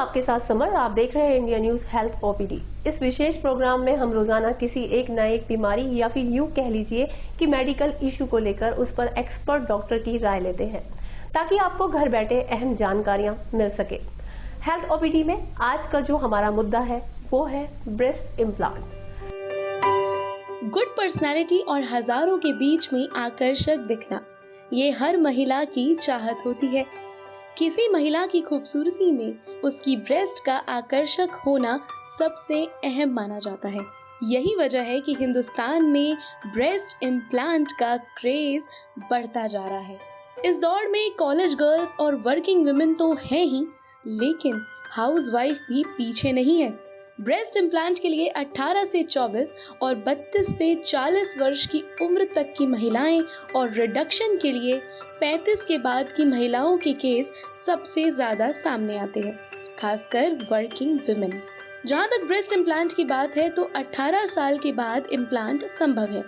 आपके साथ समर। आप देख रहे हैं इंडिया न्यूज हेल्थ ओपीडी। इस विशेष प्रोग्राम में हम रोजाना किसी एक न एक बीमारी या फिर यूं कह लीजिए कि मेडिकल इशू को लेकर उस पर एक्सपर्ट डॉक्टर की राय लेते हैं ताकि आपको घर बैठे अहम जानकारियां मिल सके। हेल्थ ओपीडी में आज का जो हमारा मुद्दा है वो है ब्रेस्ट इम्प्लांट। गुड पर्सनैलिटी और हजारों के बीच में आकर्षक दिखना, ये हर महिला की चाहत होती है। किसी महिला की खूबसूरती में उसकी ब्रेस्ट का आकर्षक होना सबसे अहम माना जाता है। यही वजह है कि हिंदुस्तान में ब्रेस्ट इम्प्लांट का क्रेज बढ़ता जा रहा है। इस दौर में कॉलेज गर्ल्स और वर्किंग वुमेन तो हैं ही, लेकिन हाउसवाइफ भी पीछे नहीं है। ब्रेस्ट इम्प्लांट के लिए 18 से 24 और 32 से 40 वर्ष की उम्र तक की महिलाएं और रिडक्शन के लिए 35 के बाद की महिलाओं के केस सबसे ज्यादा सामने आते हैं, खासकर वर्किंग वुमेन। जहां तक ब्रेस्ट इम्प्लांट की बात है तो 18 साल के बाद इम्प्लांट संभव है।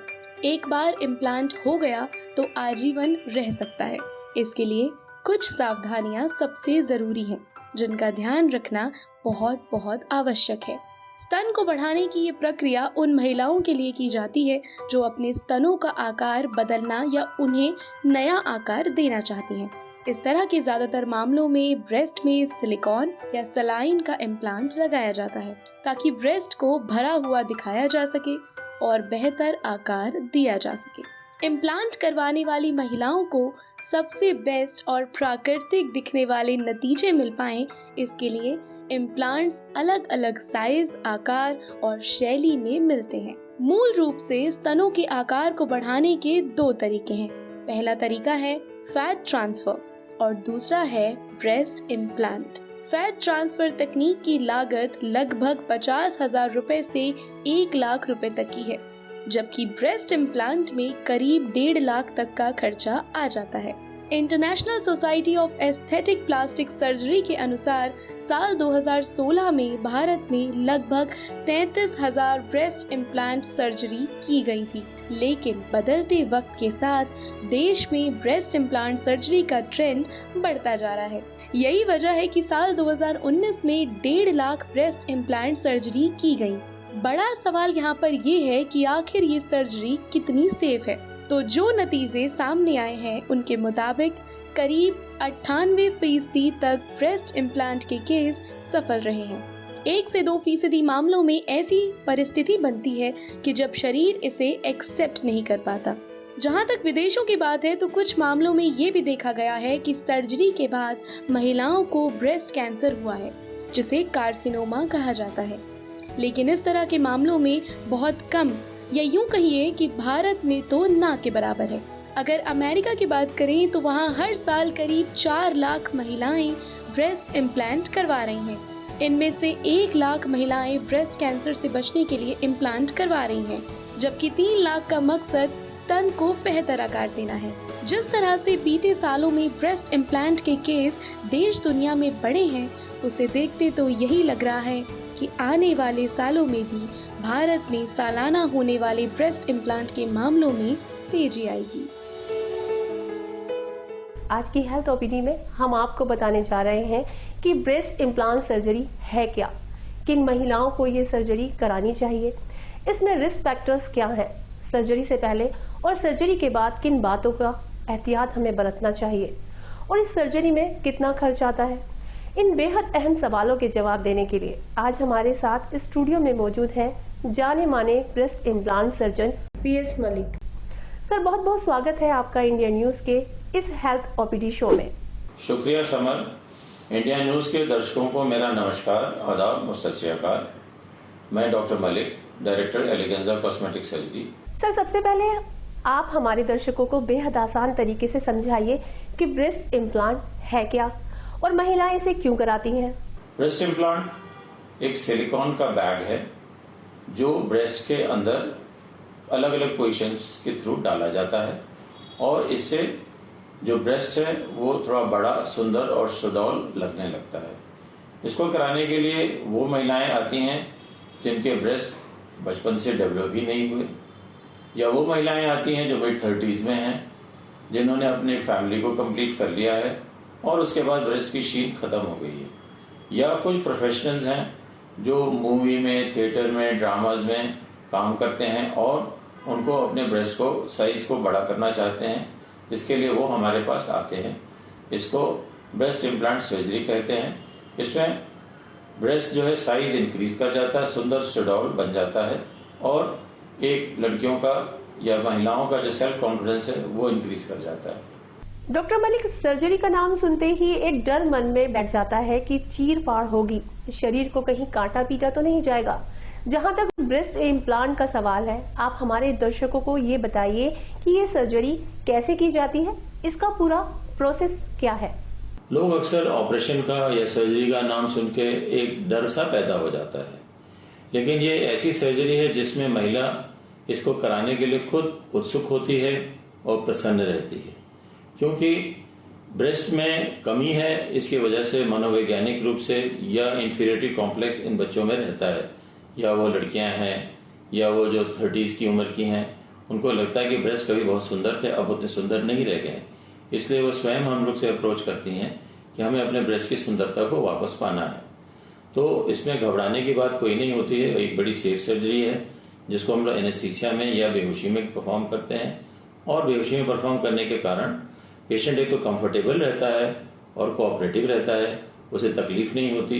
एक बार इम्प्लांट हो गया तो आजीवन रह सकता है। इसके लिए कुछ सावधानियां सबसे जरूरी हैं, जिनका ध्यान रखना बहुत बहुत आवश्यक है। स्तन को बढ़ाने की ये प्रक्रिया उन महिलाओं के लिए की जाती है जो अपने स्तनों का आकार बदलना या उन्हें नया आकार देना चाहती हैं। इस तरह के ज्यादातर मामलों में ब्रेस्ट में सिलिकॉन या सलाइन का इम्प्लांट लगाया जाता है ताकि ब्रेस्ट को भरा हुआ दिखाया जा सके और बेहतर आकार दिया जा सके। इम्प्लांट करवाने वाली महिलाओं को सबसे बेस्ट और प्राकृतिक दिखने वाले नतीजे मिल पाएं, इसके लिए इम्प्लांट्स अलग अलग साइज, आकार और शैली में मिलते हैं। मूल रूप से स्तनों के आकार को बढ़ाने के 2 तरीके हैं। पहला तरीका है फैट ट्रांसफर और दूसरा है ब्रेस्ट इम्प्लांट। फैट ट्रांसफर तकनीक की लागत लगभग 50,000 रुपए से 1 लाख रुपए तक की है, जबकि ब्रेस्ट इम्प्लांट में करीब 1.5 लाख तक का खर्चा आ जाता है। International society of aesthetic plastic surgery के अनुसार साल 2016 में भारत में लगभग 33,000 ब्रेस्ट इम्प्लांट सर्जरी की गई थी, लेकिन बदलते वक्त के साथ देश में ब्रेस्ट इम्प्लांट सर्जरी का ट्रेंड बढ़ता जा रहा है। यही वजह है कि साल 2019 में 1.5 लाख ब्रेस्ट इम्प्लांट सर्जरी की गई। बड़ा सवाल यहाँ पर ये है कि आखिर ये सर्जरी कितनी सेफ है। तो जो नतीजे सामने आए हैं उनके मुताबिक करीब 98% तक ब्रेस्ट इम्प्लांट के केस सफल रहे हैं। 1 से 2% मामलों में ऐसी परिस्थिति बनती है कि जब शरीर इसे एक्सेप्ट नहीं कर पाता। जहाँ तक विदेशों की बात है तो कुछ मामलों में ये भी देखा गया है कि सर्जरी के बाद महिलाओं को ब्रेस्ट कैंसर हुआ है, जिसे कार्सिनोमा कहा जाता है। लेकिन इस तरह के मामलों में बहुत कम, या यूं कहिए कि भारत में तो ना के बराबर है। अगर अमेरिका की बात करें तो वहाँ हर साल करीब 4 लाख महिलाएं ब्रेस्ट इम्प्लांट करवा रही हैं। इनमें से 1 लाख महिलाएं ब्रेस्ट कैंसर से बचने के लिए इम्प्लांट करवा रही हैं, जबकि 3 लाख का मकसद स्तन को बेहतर आकार देना है। जिस तरह से बीते सालों में ब्रेस्ट इम्प्लांट के केस देश दुनिया में बढ़े हैं, उसे देखते तो यही लग रहा है कि आने वाले सालों में भी भारत में सालाना होने वाले ब्रेस्ट इम्प्लांट के मामलों में तेजी आएगी। आज की हेल्थ ओपीडी में हम आपको बताने जा रहे हैं कि ब्रेस्ट इम्प्लांट सर्जरी है क्या, किन महिलाओं को ये सर्जरी करानी चाहिए, इसमें रिस्क फैक्टर्स क्या हैं, सर्जरी से पहले और सर्जरी के बाद किन बातों का एहतियात हमें बरतना चाहिए और इस सर्जरी में कितना खर्च आता है। इन बेहद अहम सवालों के जवाब देने के लिए आज हमारे साथ स्टूडियो में मौजूद हैं जाने माने breast implant surgeon PS Malik. Sir, बहुत बहुत स्वागत है आपका इंडिया न्यूज के इस हेल्थ ओपीडी शो में। शुक्रिया समर। इंडिया न्यूज के दर्शकों को मेरा नमस्कार, आदाब और सत श्री अकाल। मैं doctor Malik, director Eleganza cosmetic surgery. Sir, सबसे पहले आप हमारे दर्शकों को बेहद आसान तरीके से समझाइए कि ब्रेस्ट इम्प्लांट है क्या और महिलाएं इसे क्यों कराती हैं। ब्रेस्ट इम्प्लांट एक सिलिकॉन का बैग है जो ब्रेस्ट के अंदर अलग अलग पोजीशंस के थ्रू डाला जाता है और इससे जो ब्रेस्ट है वो थोड़ा बड़ा, सुंदर और सुडौल लगने लगता है। इसको कराने के लिए वो महिलाएं आती हैं जिनके ब्रेस्ट बचपन से डेवलप ही नहीं हुए, या वो महिलाएं आती हैं जो mid-30s में हैं, जिन्होंने अपनी फैमिली को कंप्लीट कर लिया है और उसके बाद ब्रेस्ट की शील खत्म हो गई है। या कुछ प्रोफेशनल्स हैं जो मूवी में, थिएटर में, ड्रामाज में काम करते हैं और उनको अपने ब्रेस्ट को साइज को बड़ा करना चाहते हैं, इसके लिए वो हमारे पास आते हैं। इसको ब्रेस्ट इम्प्लांट सर्जरी कहते हैं। इसमें ब्रेस्ट जो है साइज इंक्रीज कर जाता है, सुंदर सुडौल बन जाता है और एक लड़कियों का या महिलाओं का जो सेल्फ कॉन्फिडेंस है वो इंक्रीज कर जाता है। डॉक्टर मलिक, सर्जरी का नाम सुनते ही एक डर मन में बैठ जाता है कि चीर फाड़ होगी, शरीर को कहीं काटा पीटा तो नहीं जाएगा। जहां तक ब्रेस्ट इम्प्लांट का सवाल है, आप हमारे दर्शकों को ये बताइए कि ये सर्जरी कैसे की जाती है, इसका पूरा प्रोसेस क्या है। लोग अक्सर ऑपरेशन का या सर्जरी का नाम सुन के एक डर सा पैदा हो जाता है, लेकिन ये ऐसी सर्जरी है जिसमें महिला इसको कराने के लिए खुद उत्सुक होती है और प्रसन्न रहती है, क्योंकि ब्रेस्ट में कमी है, इसकी वजह से मनोवैज्ञानिक रूप से या इंफीरियरिटी कॉम्प्लेक्स इन बच्चों में रहता है, या वो लड़कियां हैं या वो जो 30s की उम्र की हैं, उनको लगता है कि ब्रेस्ट कभी बहुत सुंदर थे, अब उतने सुंदर नहीं रह गए, इसलिए वो स्वयं हम लोग से अप्रोच करती हैं कि हमें अपने ब्रेस्ट की सुंदरता को वापस पाना है। तो इसमें घबराने की बात कोई नहीं होती है, एक बड़ी सेफ सर्जरी है जिसको हम लोग एनेस्थीसिया में या बेहोशी में परफॉर्म करते हैं, और बेहोशी में परफॉर्म करने के कारण पेशेंट एक तो कंफर्टेबल रहता है और कोऑपरेटिव रहता है, उसे तकलीफ नहीं होती,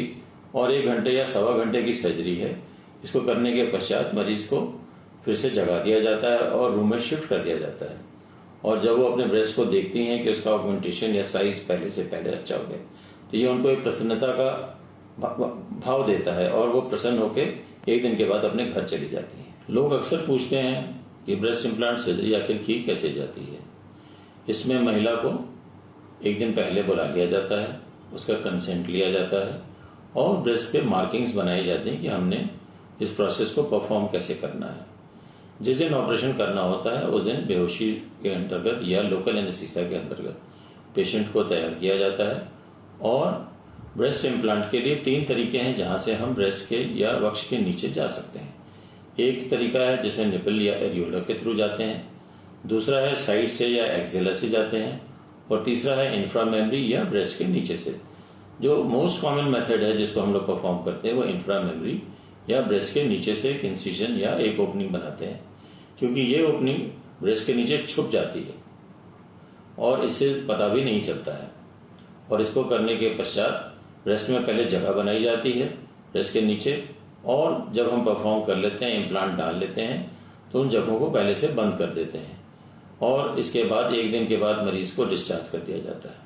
और 1 घंटे या सवा घंटे की सर्जरी है। इसको करने के पश्चात मरीज को फिर से जगा दिया जाता है और रूम में शिफ्ट कर दिया जाता है, और जब वो अपने ब्रेस्ट को देखती हैं कि उसका ऑगमेंटेशन या साइज पहले से पहले अच्छा हो गया, तो ये उनको एक प्रसन्नता का भाव देता है और वो प्रसन्न होकर 1 दिन के बाद अपने घर चली जाती हैं। लोग अक्सर पूछते हैं कि ब्रेस्ट इम्प्लांट सर्जरी आखिर की कैसे जाती है। इसमें महिला को 1 दिन पहले बुला लिया जाता है, उसका कंसेंट लिया जाता है और ब्रेस्ट पे मार्किंग्स बनाई जाती हैं कि हमने इस प्रोसेस को परफॉर्म कैसे करना है। जिस दिन ऑपरेशन करना होता है उस दिन बेहोशी के अंतर्गत या लोकल एनेस्थीसिया के अंतर्गत पेशेंट को तैयार किया जाता है। और ब्रेस्ट इम्प्लांट के लिए 3 तरीके हैं जहां से हम ब्रेस्ट के या वक्ष के नीचे जा सकते हैं। एक तरीका है जिसमें निपल या एरियोला के थ्रू जाते हैं, दूसरा है साइड से या एक्सेला से जाते हैं, और तीसरा है इंफ्रामेमरी या ब्रेस्ट के नीचे से। जो मोस्ट कॉमन मेथड है जिसको हम लोग परफॉर्म करते हैं वो इंफ्रामेमरी या ब्रेस्ट के नीचे से एक इंसिजन या एक ओपनिंग बनाते हैं, क्योंकि ये ओपनिंग ब्रेस्ट के नीचे छुप जाती है और इससे पता भी नहीं चलता है। और इसको करने के पश्चात ब्रेस्ट में पहले जगह बनाई जाती है ब्रेस्ट के नीचे, और जब हम परफॉर्म कर लेते हैं, इम्प्लांट डाल लेते हैं, तो उन जगहों को pहले से बंद कर देते हैं और इसके बाद 1 दिन के बाद मरीज को डिस्चार्ज कर दिया जाता है।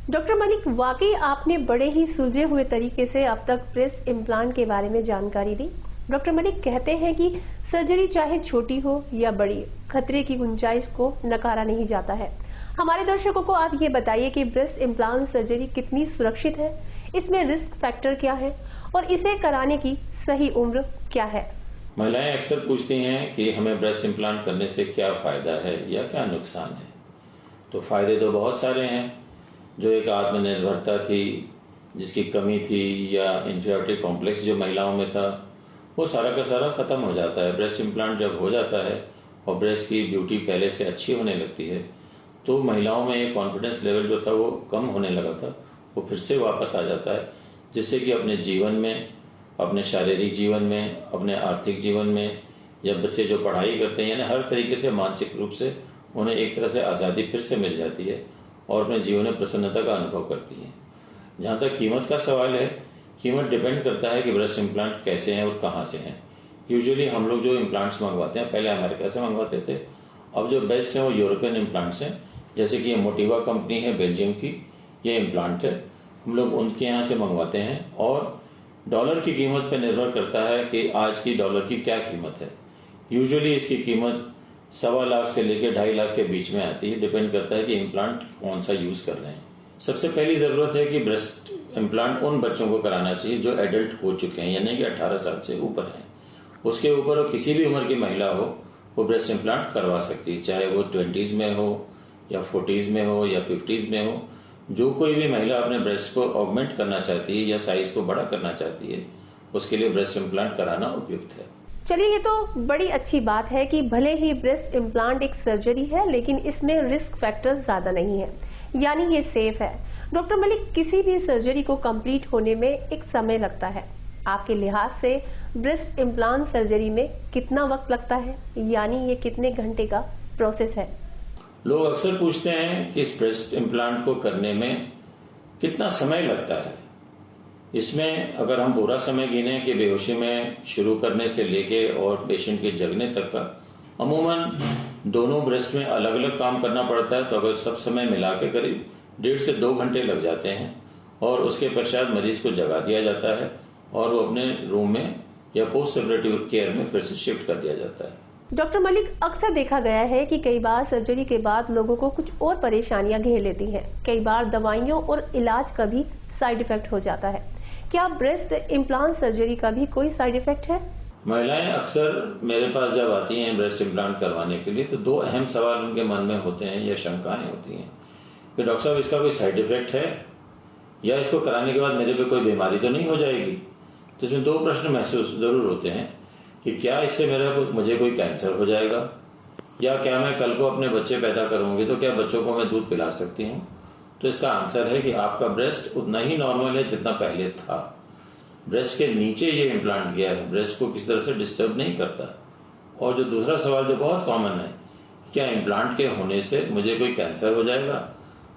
डॉक्टर मलिक, वाकई आपने बड़े ही सुलझे हुए तरीके से अब तक ब्रेस्ट इम्प्लांट के बारे में जानकारी दी। डॉक्टर मलिक कहते हैं कि सर्जरी चाहे छोटी हो या बड़ी, खतरे की गुंजाइश को नकारा नहीं जाता है। हमारे दर्शकों को आप ये बताइए कि ब्रेस्ट इम्प्लांट सर्जरी कितनी सुरक्षित है, इसमें रिस्क फैक्टर क्या है और इसे कराने की सही उम्र क्या है। महिलाएं अक्सर पूछती हैं कि हमें ब्रेस्ट इम्प्लांट करने से क्या फायदा है या क्या नुकसान है। तो फायदे तो बहुत सारे हैं। जो एक आत्मनिर्भरता थी, जिसकी कमी थी, या इंफीरियरिटी कॉम्प्लेक्स जो महिलाओं में था, वो सारा का सारा खत्म हो जाता है। ब्रेस्ट इम्प्लांट जब हो जाता है और ब्रेस्ट की ब्यूटी पहले से अच्छी होने लगती है, तो महिलाओं में एक कॉन्फिडेंस लेवल जो था वो कम होने लगा था, वो फिर से वापस आ जाता है, जिससे कि अपने जीवन में, अपने शारीरिक जीवन में, अपने आर्थिक जीवन में, या बच्चे जो पढ़ाई करते हैं, यानी हर तरीके से मानसिक रूप से उन्हें एक तरह से आज़ादी फिर से मिल जाती है और अपने जीवन में प्रसन्नता का अनुभव करती है। जहाँ तक कीमत का सवाल है, कीमत डिपेंड करता है कि ब्रेस्ट इम्प्लांट कैसे हैं और कहाँ से हैं। यूजुअली हम लोग जो इम्प्लांट्स मंगवाते हैं, पहले अमेरिका से मंगवाते थे, अब जो बेस्ट हैं वो यूरोपियन इम्प्लांट्स हैं। जैसे कि ये मोटिवा कंपनी है बेल्जियम की, ये इम्प्लांट है, हम लोग उनके यहाँ से मंगवाते हैं। और डॉलर की कीमत पर निर्भर करता है कि आज की डॉलर की क्या कीमत है। यूजुअली इसकी कीमत 1.25 लाख से लेकर 2.5 लाख के बीच में आती है, डिपेंड करता है कि इम्प्लांट कौन सा यूज कर रहे हैं। सबसे पहली जरूरत है कि ब्रेस्ट इम्प्लांट उन बच्चों को कराना चाहिए जो एडल्ट हो चुके हैं, यानी कि 18 साल से ऊपर हैं। उसके ऊपर वो किसी भी उम्र की महिला हो, वो ब्रेस्ट इम्प्लांट करवा सकती है, चाहे वो 20s में हो या 40s में हो या 50s में हो। जो कोई भी महिला अपने ब्रेस्ट को ऑगमेंट करना चाहती है या साइज को बड़ा करना चाहती है, उसके लिए ब्रेस्ट इम्प्लांट कराना उपयुक्त है। चलिए, ये तो बड़ी अच्छी बात है कि भले ही ब्रेस्ट इम्प्लांट एक सर्जरी है, लेकिन इसमें रिस्क फैक्टर ज्यादा नहीं है, यानी ये सेफ है। डॉक्टर मलिक, किसी भी सर्जरी को कंप्लीट होने में एक समय लगता है। आपके लिहाज से ब्रेस्ट इम्प्लांट सर्जरी में कितना वक्त लगता है, यानी ये कितने घंटे का प्रोसेस है? लोग अक्सर पूछते हैं कि इस ब्रेस्ट इम्प्लांट को करने में कितना समय लगता है। इसमें अगर हम पूरा समय गिने कि बेहोशी में शुरू करने से लेके और पेशेंट के जगने तक का, अमूमन दोनों ब्रेस्ट में अलग अलग काम करना पड़ता है। तो अगर सब समय मिला के करीब 1.5 से 2 घंटे लग जाते हैं और उसके पश्चात मरीज को जगा दिया जाता है और वो अपने रूम में या पोस्ट ऑपरेटिव केयर में फिर से शिफ्ट कर दिया जाता है। डॉक्टर मलिक, अक्सर देखा गया है कि कई बार सर्जरी के बाद लोगों को कुछ और परेशानियां घेर लेती हैं। कई बार दवाइयों और इलाज का भी साइड इफेक्ट हो जाता है। क्या ब्रेस्ट इम्प्लांट सर्जरी का भी कोई साइड इफेक्ट है? महिलाएं अक्सर मेरे पास जब आती हैं ब्रेस्ट इम्प्लांट करवाने के लिए, तो 2 अहम सवाल उनके मन में होते हैं या शंकाएं होती हैं कि डॉक्टर साहब, इसका कोई साइड इफेक्ट है या इसको कराने के बाद मेरे पे कोई बीमारी तो नहीं हो जाएगी। तो इसमें 2 प्रश्न महसूस जरूर होते हैं कि क्या इससे मुझे कोई कैंसर हो जाएगा, या क्या मैं कल को अपने बच्चे पैदा करूंगी तो क्या बच्चों को मैं दूध पिला सकती हूँ। तो इसका आंसर है कि आपका ब्रेस्ट उतना ही नॉर्मल है जितना पहले था। ब्रेस्ट के नीचे ये इम्प्लांट गया है, ब्रेस्ट को किसी तरह से डिस्टर्ब नहीं करता। और जो दूसरा सवाल जो बहुत कॉमन है, क्या इम्प्लांट के होने से मुझे कोई कैंसर हो जाएगा,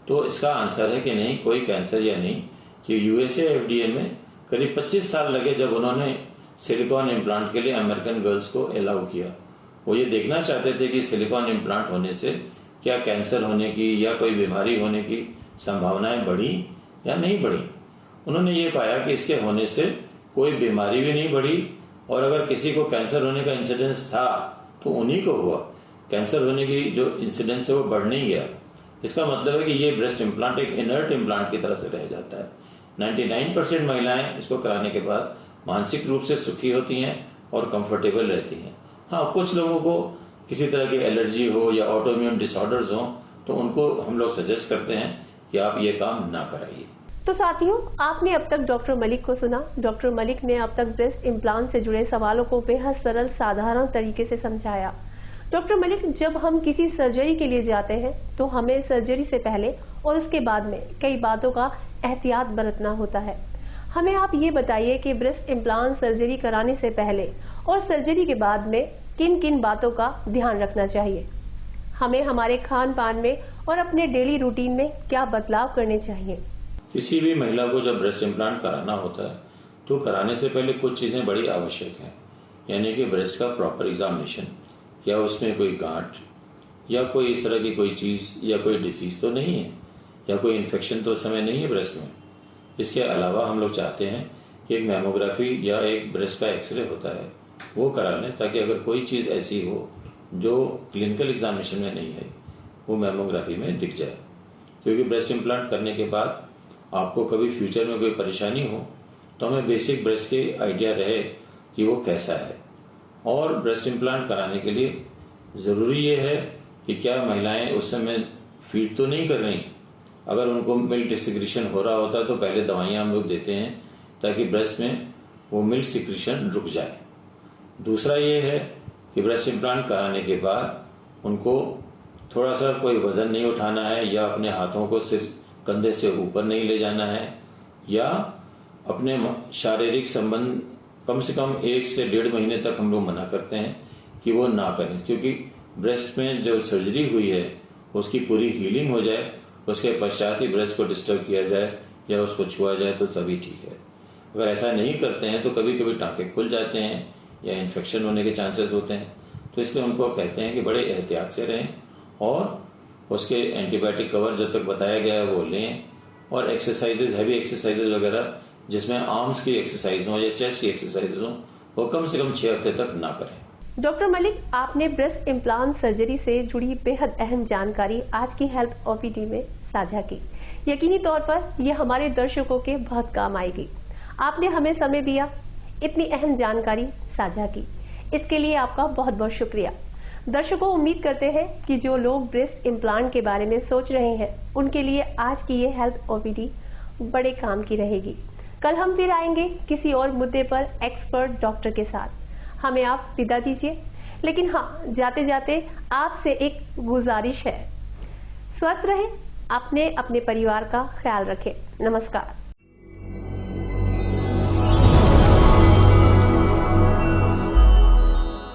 तो इसका आंसर है कि नहीं, कोई कैंसर या नहीं। कि यूएसए FDA में करीब 25 साल लगे जब उन्होंने सिलिकॉन इम्प्लांट के लिए अमेरिकन गर्ल्स को अलाउ किया। वो ये देखना चाहते थे कि सिलिकॉन इम्प्लांट होने से क्या कैंसर होने की या कोई बीमारी होने की संभावनाएं बढ़ी या नहीं बढ़ी। उन्होंने ये पाया कि इसके होने से कोई बीमारी भी नहीं बढ़ी, और अगर किसी को कैंसर होने का इंसिडेंस था तो उन्हीं को हुआ। कैंसर होने की जो इंसिडेंस है वो बढ़ नहीं गया। इसका मतलब है कि ये ब्रेस्ट इम्प्लांट एक इनर्ट इम्प्लांट की तरह से रह जाता है। 99% महिलाएं इसको कराने के बाद मानसिक रूप से सुखी होती हैं और कंफर्टेबल रहती हैं। हाँ, कुछ लोगों को किसी तरह की एलर्जी हो या ऑटोइम्यून डिसऑर्डर्स हो तो उनको हम लोग सजेस्ट करते हैं कि आप ये काम ना कराइए। तो साथियों, आपने अब तक डॉक्टर मलिक को सुना। डॉक्टर मलिक ने अब तक ब्रेस्ट इम्प्लांट से जुड़े सवालों को बेहद सरल साधारण तरीके से समझाया। डॉक्टर मलिक, जब हम किसी सर्जरी के लिए जाते हैं तो हमें सर्जरी से पहले और उसके बाद में कई बातों का एहतियात बरतना होता है। हमें आप ये बताइए कि ब्रेस्ट इम्प्लांट सर्जरी कराने से पहले और सर्जरी के बाद में किन किन बातों का ध्यान रखना चाहिए। हमें हमारे खान पान में और अपने डेली रूटीन में क्या बदलाव करने चाहिए। किसी भी महिला को जब ब्रेस्ट इम्प्लांट कराना होता है तो कराने से पहले कुछ चीजें बड़ी आवश्यक हैं, यानी कि ब्रेस्ट का प्रॉपर एग्जामिनेशन। क्या उसमें कोई गांठ या कोई इस तरह की कोई चीज या कोई डिसीज तो नहीं है, या कोई इन्फेक्शन तो उस समय नहीं है ब्रेस्ट में। इसके अलावा हम लोग चाहते हैं कि एक मेमोग्राफी या एक ब्रेस्ट का एक्सरे होता है वो करा लें, ताकि अगर कोई चीज ऐसी हो जो क्लिनिकल एग्जामिनेशन में नहीं है वो मेमोग्राफी में दिख जाए। क्योंकि ब्रेस्ट इम्प्लांट करने के बाद आपको कभी फ्यूचर में कोई परेशानी हो तो हमें बेसिक ब्रेस्ट के आइडिया रहे कि वो कैसा है। और ब्रेस्ट इम्प्लांट कराने के लिए जरूरी ये है कि क्या महिलाएं उस समय फीड तो नहीं कर रही। अगर उनको मिल्क डिसिक्रीशन हो रहा होता है तो पहले दवाइयां हम लोग देते हैं ताकि ब्रेस्ट में वो मिल्क सिक्रीशन रुक जाए। दूसरा ये है कि ब्रेस्ट इम्प्लांट कराने के बाद उनको थोड़ा सा कोई वजन नहीं उठाना है, या अपने हाथों को सिर्फ कंधे से ऊपर नहीं ले जाना है, या अपने शारीरिक संबंध कम से कम 1 से 1.5 महीने तक हम लोग मना करते हैं कि वो ना करें। क्योंकि ब्रेस्ट में जो सर्जरी हुई है उसकी पूरी हीलिंग हो जाए, उसके पश्चात ही ब्रेस्ट को डिस्टर्ब किया जाए या उसको छुआ जाए तो तभी ठीक है। अगर ऐसा नहीं करते हैं तो कभी कभी टाँके खुल जाते हैं या इन्फेक्शन होने के चांसेस होते हैं। तो इसलिए उनको कहते हैं कि बड़े एहतियात से रहें और उसके एंटीबायोटिक कवर जब तक बताया गया है वो लें, और एक्सरसाइजेज, हैवी एक्सरसाइजेज वगैरह जिसमें आर्म्स की एक्सरसाइज हो या चेस्ट की एक्सरसाइज हो वो कम से कम 6 हफ्ते तक ना करें। डॉक्टर मलिक, आपने ब्रेस्ट इम्प्लांट सर्जरी से जुड़ी बेहद अहम जानकारी आज की हेल्थ ओपीडी में साझा की। यकीनी तौर पर यह हमारे दर्शकों के बहुत काम आएगी। आपने हमें समय दिया, इतनी अहम जानकारी साझा की, इसके लिए आपका बहुत बहुत शुक्रिया। दर्शकों, उम्मीद करते हैं कि जो लोग ब्रेस्ट इम्प्लांट के बारे में सोच रहे हैं उनके लिए आज की ये हेल्थ ओपीडी बड़े काम की रहेगी। कल हम फिर आएंगे किसी और मुद्दे पर एक्सपर्ट डॉक्टर के साथ। हमें आप विदा दीजिए, लेकिन हाँ, जाते जाते आपसे एक गुजारिश है, स्वस्थ रहें, अपने परिवार का ख्याल रखें। नमस्कार।